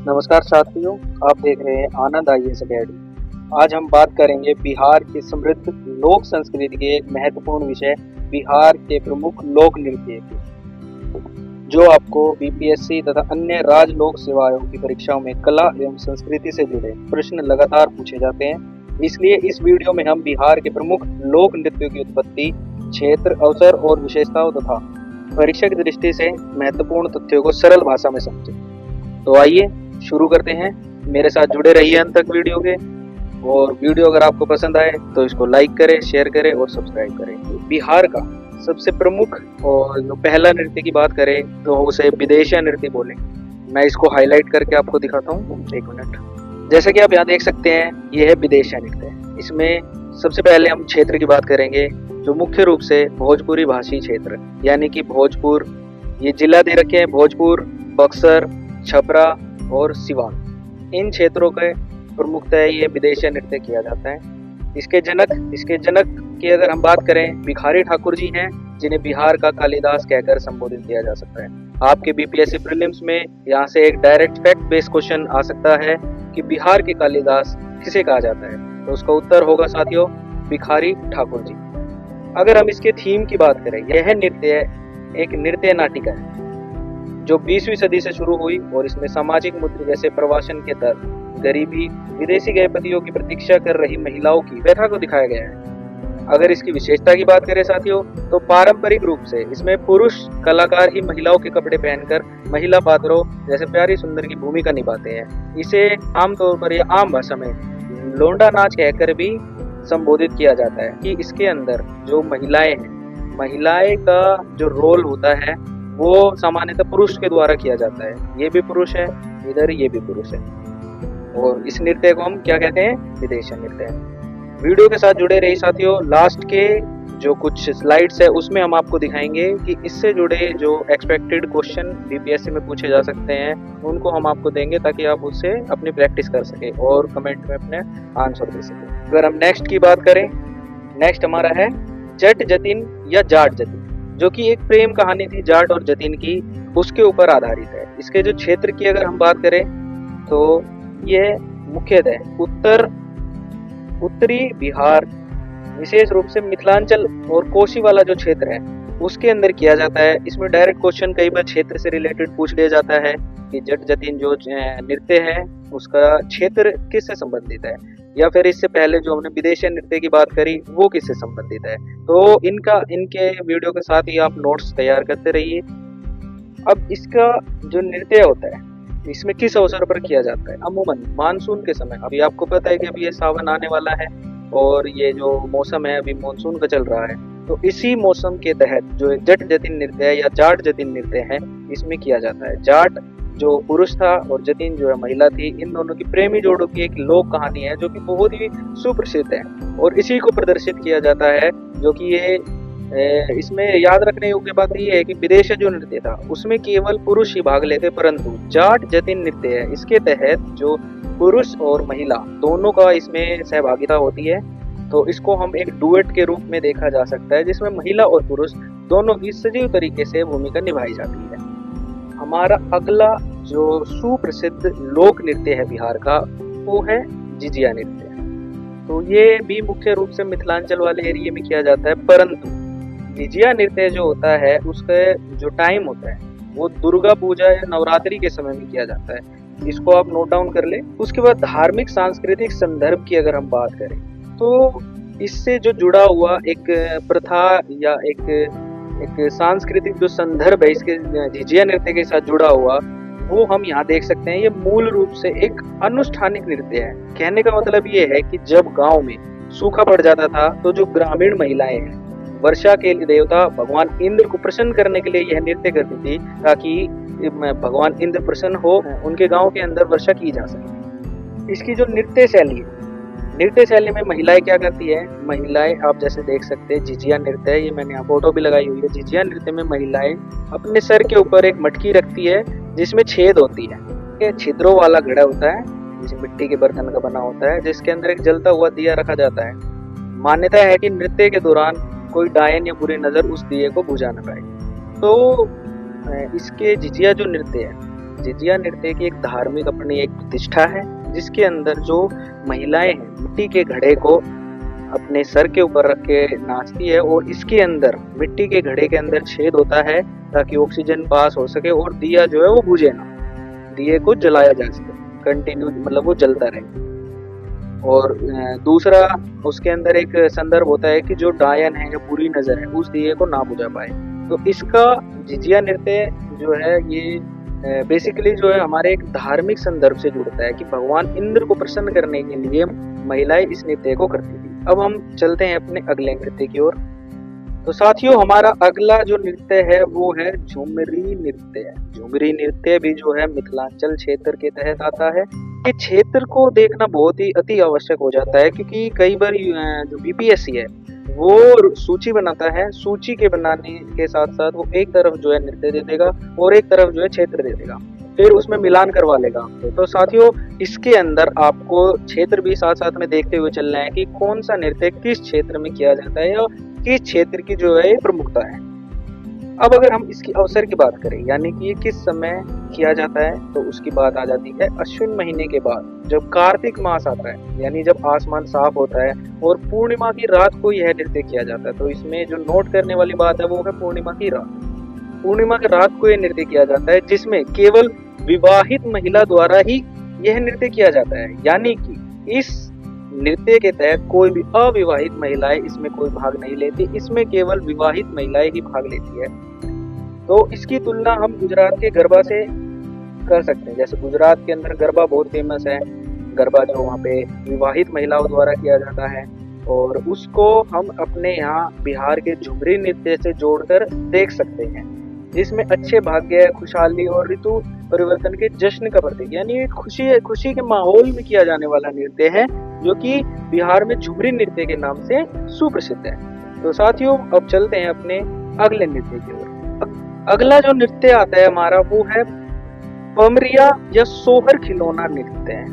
नमस्कार साथियों, आप देख रहे हैं आनंद आईएएस अकेडमी। आज हम बात करेंगे बिहार की समृद्ध लोक संस्कृति के एक महत्वपूर्ण विषय बिहार के प्रमुख लोक नृत्य की, जो आपको बीपीएससी तथा अन्य राज्य लोक सेवाओं की परीक्षाओं में कला एवं संस्कृति से जुड़े प्रश्न लगातार पूछे जाते हैं। इसलिए इस वीडियो में हम बिहार के प्रमुख लोक नृत्यों की उत्पत्ति, क्षेत्र, अवसर और विशेषताओं तथा परीक्षा की दृष्टि से महत्वपूर्ण तथ्यों को सरल भाषा में समझें। तो आइए शुरू करते हैं। मेरे साथ जुड़े रहिए अंत तक वीडियो के, और वीडियो अगर आपको पसंद आए तो इसको लाइक करें, शेयर करें और सब्सक्राइब करें। बिहार का सबसे प्रमुख और जो पहला नृत्य की बात करें तो उसे विदेशिया नृत्य बोलेंगे। मैं इसको हाईलाइट करके आपको दिखाता हूँ, एक मिनट। जैसे कि आप यहाँ देख सकते हैं, ये है विदेशिया नृत्य। इसमें सबसे पहले हम क्षेत्र की बात करेंगे, जो मुख्य रूप से भोजपुरी भाषी क्षेत्र यानी कि भोजपुर, ये जिला दे रखे हैं भोजपुर, बक्सर, छपरा और सिवान। इन क्षेत्रों के प्रमुखतः ये विदेशिया नृत्य किया जाता है। इसके जनक की अगर हम बात करें, भिखारी ठाकुर जी हैं, जिन्हें बिहार का कालिदास कहकर संबोधित किया जा सकता है। आपके बीपीएससी प्रीलिम्स में यहाँ से एक डायरेक्ट फैक्ट बेस्ड क्वेश्चन आ सकता है कि बिहार के कालिदास किसे कहा जाता है, तो उसका उत्तर होगा साथियों भिखारी ठाकुर जी। अगर हम इसके थीम की बात करें, यह नृत्य एक नृत्य नाटिका है जो 20वीं सदी से शुरू हुई, और इसमें सामाजिक मुद्दे जैसे प्रवासन के दर, गरीबी, विदेशी गए पतियों की प्रतीक्षा कर रही महिलाओं की व्यथा को दिखाया गया है। अगर इसकी विशेषता की बात करें साथियों, तो पारंपरिक रूप से इसमें पुरुष कलाकार ही महिलाओं के कपड़े पहनकर महिला पात्रों जैसे प्यारी सुंदर की भूमिका निभाते हैं। इसे आमतौर पर या आम भाषा में लोंडा नाच कहकर भी संबोधित किया जाता है कि इसके अंदर जो महिलाएं हैं, महिलाएं का जो रोल होता है वो सामान्यतः पुरुष के द्वारा किया जाता है। ये भी पुरुष है, इधर ये भी पुरुष है, और इस नृत्य को हम क्या कहते हैं, विदेशिया नृत्य। वीडियो के साथ जुड़े रहिए साथियों। लास्ट के जो कुछ स्लाइड्स है उसमें हम आपको दिखाएंगे कि इससे जुड़े जो एक्सपेक्टेड क्वेश्चन बीपीएससी में पूछे जा सकते हैं उनको हम आपको देंगे, ताकि आप उससे अपनी प्रैक्टिस कर सके और कमेंट में अपने आंसर दे सके। अगर हम नेक्स्ट की बात करें, नेक्स्ट हमारा है जट जतिन या जाट जतिन, जो कि एक प्रेम कहानी थी जाट और जतिन की, उसके ऊपर आधारित है। इसके जो क्षेत्र की अगर हम बात करें तो यह मुख्यतः उत्तरी बिहार, विशेष रूप से मिथिलांचल और कोशी वाला जो क्षेत्र है उसके अंदर किया जाता है। इसमें डायरेक्ट क्वेश्चन कई बार क्षेत्र से रिलेटेड पूछ लिया जाता है कि जट जतिन जो नृत्य है उसका क्षेत्र किससे संबंधित है, या फिर इससे पहले जो हमने विदेशी नृत्य की बात करी वो किससे संबंधित है। तो इनके वीडियो के साथ ही आप नोट्स तैयार करते रहिए। अब इसका जो नृत्य होता है इसमें किस अवसर पर किया जाता है, अमूमन मानसून के समय। अभी आपको पता है कि अभी ये सावन आने वाला है और ये जो मौसम है अभी मानसून का चल रहा है, तो इसी मौसम के तहत जो जट जतिन नृत्य है या जाट जतिन नृत्य है इसमें किया जाता है। जाट जो पुरुष था और जतिन जो है महिला थी, इन दोनों की प्रेमी जोड़ों की एक लोक कहानी है जो कि बहुत ही सुप्रसिद्ध है, और इसी को प्रदर्शित किया जाता है। जो कि ये इसमें याद रखने योग्य बात ये है कि विदेशी जो नृत्य था उसमें केवल पुरुष ही भाग लेते, परंतु जाट जतिन नृत्य है इसके तहत जो पुरुष और महिला दोनों का इसमें सहभागिता होती है। तो इसको हम एक डुएट के रूप में देखा जा सकता है, जिसमें महिला और पुरुष दोनों की सजीव तरीके से भूमिका निभाई जाती है। हमारा अगला जो सुप्रसिद्ध लोक नृत्य है बिहार का वो है जिजिया नृत्य। तो ये भी मुख्य रूप से मिथिलांचल वाले एरिया में किया जाता है, परंतु जिजिया नृत्य जो होता है उसका जो टाइम होता है वो दुर्गा पूजा या नवरात्रि के समय में किया जाता है। इसको आप नोट डाउन कर ले। उसके बाद धार्मिक सांस्कृतिक संदर्भ की अगर हम बात करें तो इससे जो जुड़ा हुआ एक प्रथा या एक सांस्कृतिक जो संदर्भ है इसके झिझिया नृत्य के साथ जुड़ा हुआ, वो हम यहाँ देख सकते हैं। ये मूल रूप से एक अनुष्ठानिक नृत्य है। कहने का मतलब ये है कि जब गांव में सूखा पड़ जाता था तो जो ग्रामीण महिलाएं हैं वर्षा के देवता भगवान इंद्र को प्रसन्न करने के लिए यह नृत्य करती थी, ताकि भगवान इंद्र प्रसन्न हो, उनके गांव के अंदर वर्षा की जा सके। इसकी जो नृत्य शैली में महिलाएं क्या करती है, महिलाएं आप जैसे देख सकते हैं झिझिया नृत्य है, ये मैंने यहाँ फोटो भी लगाई हुई है। झिझिया नृत्य में महिलाएं अपने सर के ऊपर एक मटकी रखती है जिसमें छेद होती है, ये छिद्रों वाला घड़ा होता है, जिस मिट्टी के बर्तन का बना होता है, जिसके अंदर एक जलता हुआ दिया रखा जाता है। मान्यता है कि नृत्य के दौरान कोई डायन या बुरी नजर उस दिए को बुझा न पाए। तो इसके झिझिया जो नृत्य है जिजिया नृत्य की एक धार्मिक अपनी एक प्रतिष्ठा है, जिसके अंदर जो महिलाएं हैं मिट्टी के घड़े को अपने सर के ऊपर रख के नाचती है और इसके अंदर मिट्टी के घड़े के अंदर छेद होता है ताकि ऑक्सीजन पास हो सके और दिया जो है वो बुझे ना, दिए को जलाया जा सके, कंटिन्यू मतलब वो जलता रहे। और दूसरा उसके अंदर एक संदर्भ होता है कि जो डायन है, जो बुरी नजर है, उस दिए को ना बुझा पाए। तो इसका जिजिया नृत्य जो है ये बेसिकली जो है हमारे एक धार्मिक संदर्भ से जुड़ता है कि भगवान इंद्र को प्रसन्न करने के लिए महिलाएं इस नृत्य को करती थी। अब हम चलते हैं अपने अगले नृत्य की ओर। तो साथियों, हमारा अगला जो नृत्य है वो है झुमरी नृत्य। झुमरी नृत्य भी जो है मिथिलांचल क्षेत्र के तहत आता है। ये क्षेत्र को देखना बहुत ही अति आवश्यक हो जाता है, क्योंकि कई बार जो बीपीएससी है वो सूची बनाता है, सूची के बनाने के साथ साथ वो एक तरफ जो है नृत्य दे देगा और एक तरफ जो है क्षेत्र दे देगा, फिर उसमें मिलान करवा लेगा आपको। तो साथियों, इसके अंदर आपको क्षेत्र भी साथ साथ में देखते हुए चलना है कि कौन सा नृत्य किस क्षेत्र में किया जाता है या किस क्षेत्र की जो है प्रमुखता है। अब अगर हम इसकी अवसर की बात करें, यानी कि ये किस समय किया जाता है, तो उसकी बात आ जाती है अश्विन महीने के बाद, जब कार्तिक मास आता है, यानी जब आसमान साफ होता है और पूर्णिमा की रात को यह नृत्य किया जाता है। तो इसमें जो नोट करने वाली बात है वो है पूर्णिमा की रात। पूर्णिमा की रात को यह नृत्य किया जाता है, जिसमें केवल विवाहित महिला द्वारा ही यह नृत्य किया जाता है, यानी कि इस नृत्य के तहत कोई भी अविवाहित महिलाएं इसमें कोई भाग नहीं लेती, इसमें केवल विवाहित महिलाएं ही भाग लेती है। तो इसकी तुलना हम गुजरात के गरबा से कर सकते हैं। जैसे गुजरात के अंदर गरबा बहुत फेमस है, गरबा जो वहाँ पे विवाहित महिलाओं द्वारा किया जाता है, और उसको हम अपने यहाँ बिहार के झुमरी नृत्य से जोड़कर देख सकते हैं, जिसमें अच्छे भाग्य, खुशहाली और ऋतु परिवर्तन के जश्न का प्रतीक, यानी खुशी के माहौल में किया जाने वाला नृत्य है, जो कि बिहार में झुमरी नृत्य के नाम से सुप्रसिद्ध है। तो साथियों, अब चलते हैं अपने अगले नृत्य की ओर। अगला जो नृत्य आता है हमारा वो है पमरिया या सोहर खिलौना नृत्य है।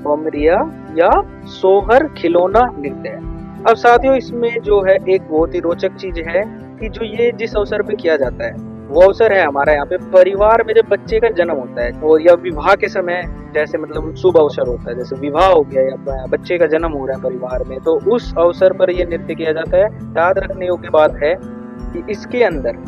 पमरिया या सोहर खिलौना नृत्य है। अब साथियों, इसमें जो है एक बहुत ही रोचक चीज है कि जो ये जिस अवसर पे किया जाता है वो अवसर है हमारा यहाँ पे परिवार में जब बच्चे का जन्म होता है, और या विवाह के समय, जैसे मतलब शुभ अवसर होता है, जैसे विवाह हो गया या बच्चे का जन्म हो रहा है परिवार में, तो उस अवसर पर यह नृत्य किया जाता है। याद रखने योग्य बात है कि इसके अंदर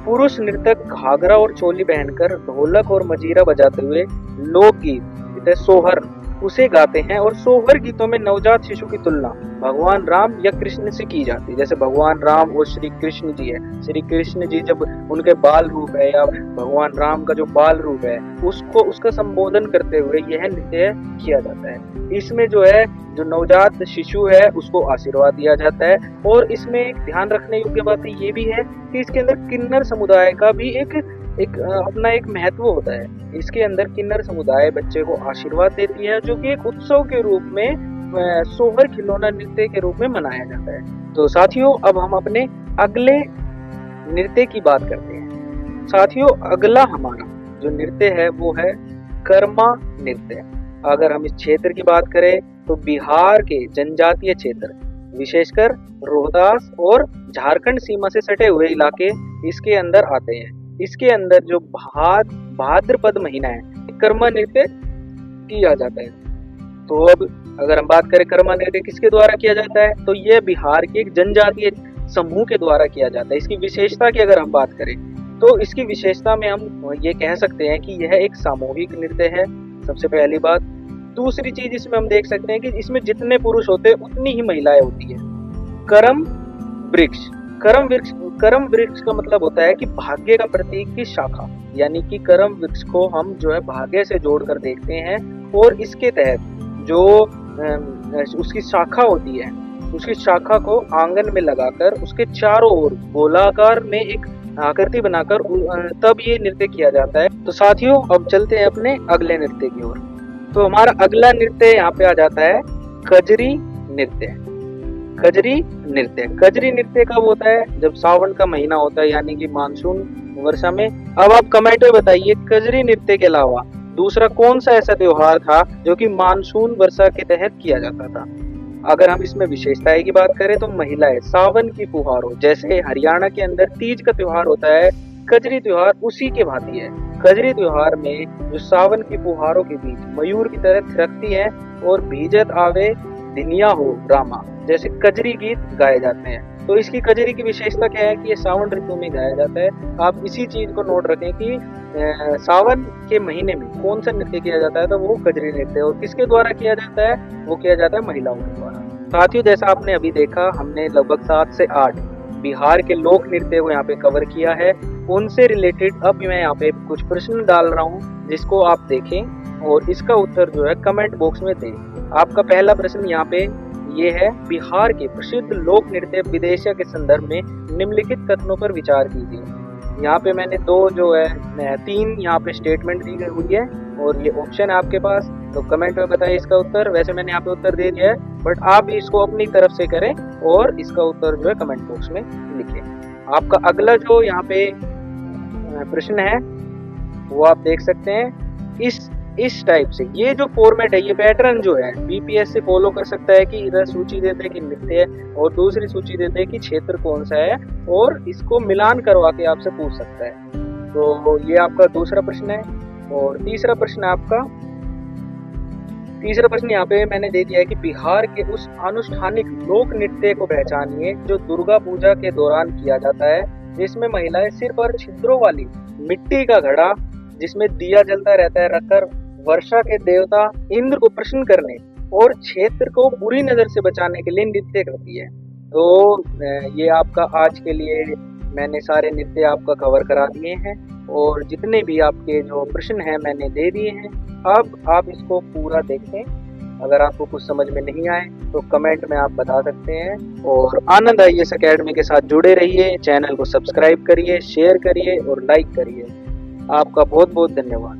पुरुष नर्तक घाघरा और चोली पहनकर ढोलक और मजीरा बजाते हुए लोकगीत सोहर उसे गाते हैं, और सोहर गीतों में नवजात शिशु की तुलना भगवान राम या कृष्ण से की जाती है। जैसे भगवान राम और श्री कृष्ण जी है, श्री कृष्ण जी जब उनके बाल रूप है या भगवान राम का जो बाल रूप है उसका संबोधन करते हुए यह नृत्य किया जाता है। इसमें जो है जो नवजात शिशु है उसको आशीर्वाद दिया जाता है, और इसमें एक ध्यान रखने योग्य बात ये भी है कि इसके अंदर किन्नर समुदाय का भी एक अपना एक महत्व होता है। इसके अंदर किन्नर समुदाय बच्चे को आशीर्वाद देती है, जो कि एक उत्सव के रूप में सोहर खिलौना नृत्य के रूप में मनाया जाता है। तो साथियों, अब हम अपने अगले नृत्य की बात करते हैं। साथियों, अगला हमारा जो नृत्य है वो है कर्मा नृत्य। अगर हम इस क्षेत्र की बात करें तो बिहार के जनजातीय क्षेत्र, विशेषकर रोहतास और झारखंड सीमा से सटे हुए इलाके इसके अंदर आते हैं। इसके अंदर जो भाद्रपद महीना है, कर्मा नृत्य किया जाता है। तो अब अगर हम बात करें कर्मा नृत्य किसके द्वारा किया जाता है, तो यह बिहार के एक जनजातीय समूह के द्वारा किया जाता है। इसकी विशेषता की अगर हम बात करें तो इसकी विशेषता में हम ये कह सकते हैं कि यह एक सामूहिक नृत्य है, सबसे पहली बात। दूसरी चीज इसमें हम देख सकते हैं कि इसमें जितने पुरुष होते हैं उतनी ही महिलाएं होती है। करम वृक्ष का मतलब होता है कि भाग्य का प्रतीक की शाखा, यानी कि करम वृक्ष को हम जो है भाग्य से जोड़कर देखते हैं, और इसके तहत जो उसकी शाखा होती है, उसकी शाखा को आंगन में लगाकर उसके चारों ओर गोलाकार में एक आकृति बनाकर तब ये नृत्य किया जाता है। तो साथियों, अब चलते हैं अपने अगले नृत्य की ओर। तो हमारा अगला नृत्य यहाँ पे आ जाता है कजरी नृत्य। कजरी नृत्य कब होता है? जब सावन का महीना होता है, यानी कि मानसून वर्षा में। अब आप कमेंट में बताइए, कजरी नृत्य के अलावा दूसरा कौन सा ऐसा त्योहार था जो कि मानसून वर्षा के तहत किया जाता था? अगर हम इसमें विशेषताएं की बात करें तो महिलाएं सावन की फुहारों, जैसे हरियाणा के अंदर तीज का त्योहार होता है, कजरी त्योहार उसी के भांति है। कजरी त्योहार में जो सावन की फुहारों के बीच मयूर की तरह थिरकती है और भीजत आवे दिनिया हो रामा जैसे कजरी गीत गाए जाते हैं। तो इसकी कजरी की विशेषता क्या है कि ये सावन ऋतु में गाया जाता है। आप इसी चीज को नोट रखें कि सावन के महीने में कौन सा नृत्य किया जाता है, तो वो कजरी नृत्य। और किसके द्वारा किया जाता है? वो किया जाता है महिलाओं के द्वारा। साथियों, जैसा आपने अभी देखा, हमने लगभग 7 से 8 बिहार के लोक नृत्य को यहाँ पे कवर किया है। उनसे रिलेटेड अब मैं यहाँ पे कुछ प्रश्न डाल रहा हूँ जिसको आप देखें और इसका उत्तर जो है कमेंट बॉक्स में दें। आपका पहला प्रश्न यहाँ पे ये है, बिहार के प्रसिद्ध लोक नृत्य विदेशिया के संदर्भ में निम्नलिखित कथनों पर विचार कीजिए। यहाँ पे मैंने 3 यहाँ पे स्टेटमेंट दी हुई है और ये ऑप्शन है आपके पास, तो कमेंट में बताइए इसका उत्तर। वैसे मैंने यहाँ पे उत्तर दे दिया है, बट आप भी इसको अपनी तरफ से करें और इसका उत्तर जो है कमेंट बॉक्स में लिखें। आपका अगला जो यहाँ पे प्रश्न है वो आप देख सकते हैं इस टाइप से। ये जो फॉर्मेट है, ये पैटर्न जो है बीपीएस से फॉलो कर सकता है कि इधर सूची देते हैं कि नृत्य है और दूसरी सूची देते हैं कि क्षेत्र कौन सा है, और इसको मिलान करवा के आपसे पूछ सकता है। तो ये आपका दूसरा प्रश्न है। और तीसरा प्रश्न यहाँ पे मैंने दे दिया है कि बिहार के उस अनुष्ठानिक लोक नृत्य को पहचानिए जो दुर्गा पूजा के दौरान किया जाता है, जिसमें महिलाएं सिर पर छिद्रों वाली मिट्टी का घड़ा जिसमें दिया जलता रहता है रखकर वर्षा के देवता इंद्र को प्रसन्न करने और क्षेत्र को बुरी नजर से बचाने के लिए नृत्य करती है। तो ये आपका आज के लिए मैंने सारे नृत्य आपका कवर करा दिए हैं और जितने भी आपके जो प्रश्न हैं मैंने दे दिए हैं। अब आप इसको पूरा देखें। अगर आपको कुछ समझ में नहीं आए तो कमेंट में आप बता सकते हैं। और आनंद आईएएस अकेडमी के साथ जुड़े रहिए, चैनल को सब्सक्राइब करिए, शेयर करिए और लाइक करिए। आपका बहुत बहुत धन्यवाद।